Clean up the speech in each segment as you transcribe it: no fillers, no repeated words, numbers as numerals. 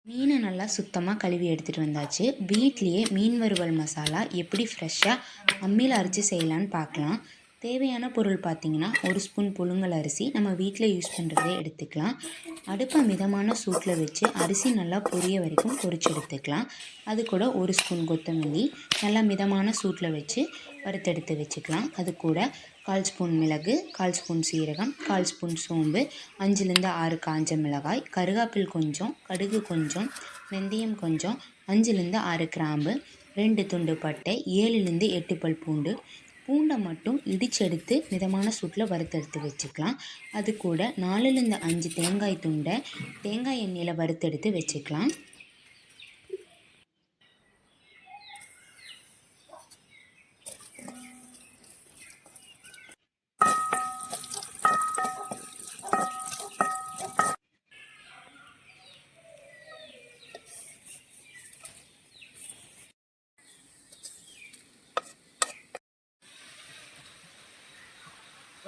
மீனை நல்லா சுத்தமாக கழுவி எடுத்துகிட்டு வந்தாச்சு. வீட்லேயே மீன் வறுவல் மசாலா எப்படி ஃப்ரெஷ்ஷாக அம்மியில் அரைச்சி செய்யலான்னு பார்க்கலாம். தேவையான பொருள் பார்த்திங்கன்னா, 1 ஸ்பூன் புழுங்கல் அரிசி நம்ம வீட்டில் யூஸ் பண்ணுறதே எடுத்துக்கலாம். அடுப்பை மிதமான சூட்டில் வச்சு அரிசி நல்லா பொரிய வரைக்கும் பொரிச்சு எடுத்துக்கலாம். அது கூட 1 ஸ்பூன் கொத்தமல்லி நல்லா மிதமான சூட்டில் வச்சு வறுத்தெடுத்து வச்சுக்கலாம். அது கூட 1/4 ஸ்பூன் மிளகு, 1/4 ஸ்பூன் சீரகம், 1/4 ஸ்பூன் சோம்பு, 5லேருந்து 6 காஞ்ச மிளகாய், கருவேப்பிலை கொஞ்சம், கடுகு கொஞ்சம், வெந்தயம் கொஞ்சம், 5லேருந்து 6 கிராம்பு, 2 துண்டு பட்டை, 7லேருந்து 8 பல் பூண்டு. பூண்டை மட்டும் இடிச்செடுத்து மிதமான சூட்டில் வறுத்தெடுத்து வச்சுக்கலாம். அது கூட 4லேருந்து 5 தேங்காய் துண்டை தேங்காய் எண்ணெயில் வறுத்தெடுத்து வச்சுக்கலாம்.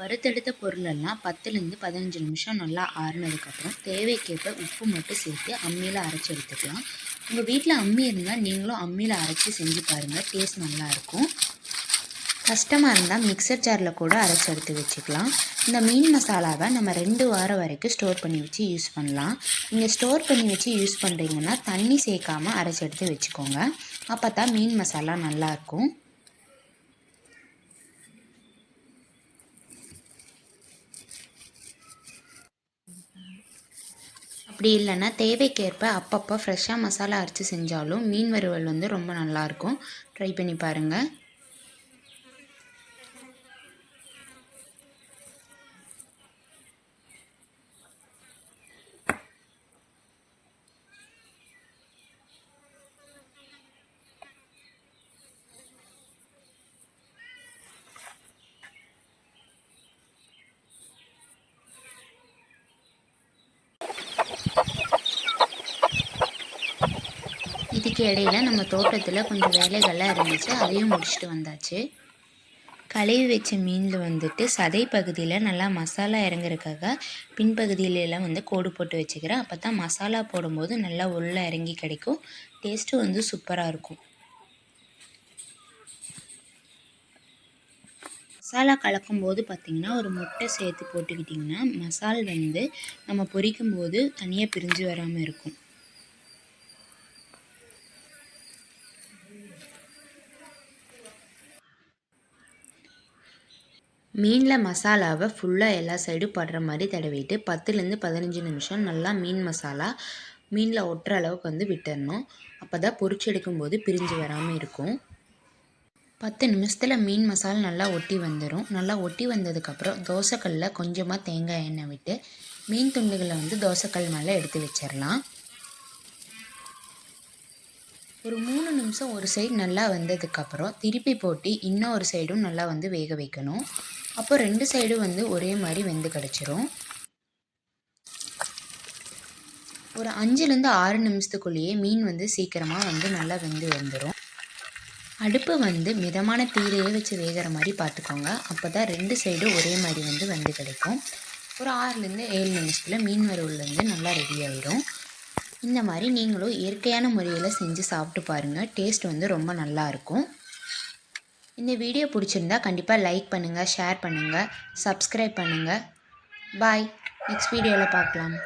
வறுத்தெடுத்த பொருளெல்லாம் 10லேருந்து 15 நிமிஷம் நல்லா ஆறுனதுக்கப்புறம் தேவைக்கேற்ப உப்பு மட்டும் சேர்த்து அம்மியில் அரைச்சி எடுத்துக்கலாம். உங்கள் வீட்டில் அம்மி இருந்தால் நீங்களும் அம்மியில் அரைச்சி செஞ்சு பாருங்கள், டேஸ்ட் நல்லாயிருக்கும். கஷ்டமாக இருந்தால் மிக்சர் ஜாரில் கூட அரைச்சி எடுத்து வச்சுக்கலாம். இந்த மீன் மசாலாவை நம்ம 2 வாரம் வரைக்கும் ஸ்டோர் பண்ணி வச்சு யூஸ் பண்ணலாம். நீங்கள் ஸ்டோர் பண்ணி வச்சு யூஸ் பண்ணுறீங்கன்னா தண்ணி சேர்க்காமல் அரைச்சி எடுத்து வச்சுக்கோங்க. அப்போ தான் மீன் மசாலா நல்லாயிருக்கும். அப்படி இல்லைன்னா தேவைக்கேற்ப அப்பப்போ ஃப்ரெஷ்ஷாக மசாலா அரைச்சி செஞ்சாலும் மீன் வறுவல் வந்து ரொம்ப நல்லாயிருக்கும். ட்ரை பண்ணி பாருங்கள். இதுக்கு இடையில நம்ம தோட்டத்தில் கொஞ்சம் வேலைகள்லாம் இருந்துச்சு, அதையும் முடிச்சுட்டு வந்தாச்சு. கழுவி வச்ச மீனில் வந்துட்டு சதை பகுதியில் நல்லா மசாலா இறங்குறதுக்காக பின்பகுதியிலலாம் வந்து கோடு போட்டு வச்சுக்கிறேன். அப்போ தான் மசாலா போடும்போது நல்லா உள்ளே இறங்கி கிடைக்கும். டேஸ்ட்டும் வந்து சூப்பராக இருக்கும். மசாலா கலக்கும்போது பார்த்திங்கன்னா ஒரு முட்டை சேர்த்து போட்டுக்கிட்டிங்கன்னா மசால் வந்து நம்ம பொரிக்கும்போது தனியாக பிரிஞ்சு வராமல் இருக்கும். மீனில் மசாலாவை ஃபுல்லாக எல்லா சைடும் படுற மாதிரி தடவிட்டு 10லேருந்து 15 நிமிஷம் நல்லா மீன் மசாலா மீனில் ஒட்டுற அளவுக்கு வந்து விட்டுடணும். அப்போ தான் பொரிச்சு எடுக்கும்போது பிரிஞ்சு வராமல் இருக்கும். 10 நிமிஷத்தில் மீன் மசாலா நல்லா ஒட்டி வந்துடும். நல்லா ஒட்டி வந்ததுக்கப்புறம் தோசைக்கல்லில் கொஞ்சமாக தேங்காய் எண்ணெய் விட்டு மீன் துண்டுகளை வந்து தோசைக்கல் மேலே எடுத்து வச்சிடலாம். ஒரு 3 நிமிஷம் ஒரு சைடு நல்லா வந்ததுக்கப்புறம் திருப்பி போட்டு இன்னொரு சைடும் நல்லா வந்து வேக வைக்கணும். அப்போ 2 சைடும் வந்து ஒரே மாதிரி வெந்து கிடச்சிரும். ஒரு 5லேருந்து 6 நிமிஷத்துக்குள்ளேயே மீன் வந்து சீக்கிரமாக வந்து நல்லா வெந்து வந்துடும். அடுப்பு வந்து மிதமான தீயிலே வச்சு வேகிற மாதிரி பார்த்துக்கோங்க. அப்போ தான் 2 சைடும் ஒரே மாதிரி வந்து வெந்து கிடைக்கும். ஒரு 6லேருந்து 7 நிமிஷத்தில் மீன் வறுவல் வந்து நல்லா ரெடி ஆகிடும். இந்த மாதிரி நீங்களும் இயற்கையான முறையில் செஞ்சு சாப்பிட்டு பாருங்கள். டேஸ்ட் வந்து ரொம்ப நல்லாயிருக்கும். இந்த வீடியோ பிடிச்சிருந்தா கண்டிப்பாக லைக் பண்ணுங்கள், ஷேர் பண்ணுங்கள், சப்ஸ்கிரைப் பண்ணுங்கள். பாய். நெக்ஸ்ட் வீடியோவில் பார்க்கலாம்.